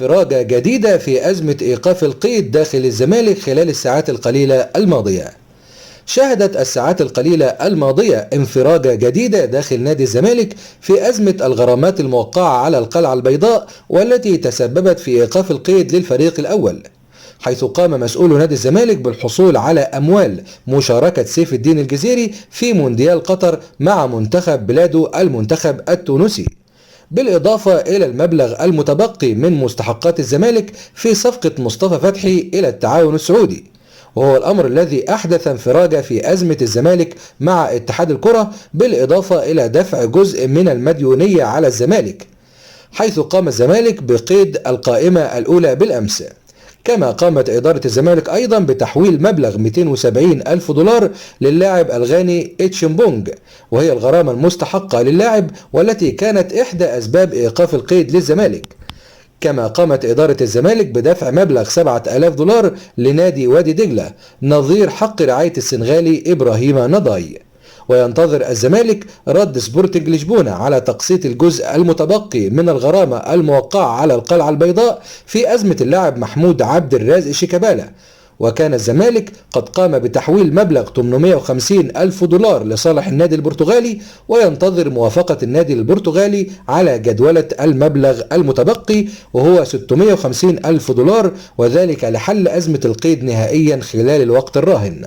انفراجة جديدة في أزمة إيقاف القيد داخل الزمالك خلال الساعات القليلة الماضية. شهدت الساعات القليلة الماضية انفراجة جديدة داخل نادي الزمالك في أزمة الغرامات الموقعة على القلعة البيضاء، والتي تسببت في إيقاف القيد للفريق الأول، حيث قام مسؤول نادي الزمالك بالحصول على أموال مشاركة سيف الدين الجزيري في مونديال قطر مع منتخب بلاده المنتخب التونسي، بالإضافة إلى المبلغ المتبقي من مستحقات الزمالك في صفقة مصطفى فتحي إلى التعاون السعودي، وهو الأمر الذي أحدث انفراجة في أزمة الزمالك مع اتحاد الكرة، بالإضافة إلى دفع جزء من المديونية على الزمالك، حيث قام الزمالك بقيد القائمة الأولى بالأمس. كما قامت إدارة الزمالك أيضا بتحويل مبلغ 270 ألف دولار للاعب الغاني اتشمبونج، وهي الغرامة المستحقة للاعب والتي كانت إحدى أسباب إيقاف القيد للزمالك. كما قامت إدارة الزمالك بدفع مبلغ 7000 دولار لنادي وادي دجلة نظير حق رعاية السنغالي إبراهيم نضاي. وينتظر الزمالك رد سبورتنج لشبونة على تقسيط الجزء المتبقي من الغرامة الموقعة على القلعة البيضاء في أزمة اللاعب محمود عبد الرازق شيكابالا. وكان الزمالك قد قام بتحويل مبلغ 850 ألف دولار لصالح النادي البرتغالي، وينتظر موافقة النادي البرتغالي على جدولة المبلغ المتبقي وهو 650 ألف دولار، وذلك لحل أزمة القيد نهائيا خلال الوقت الراهن.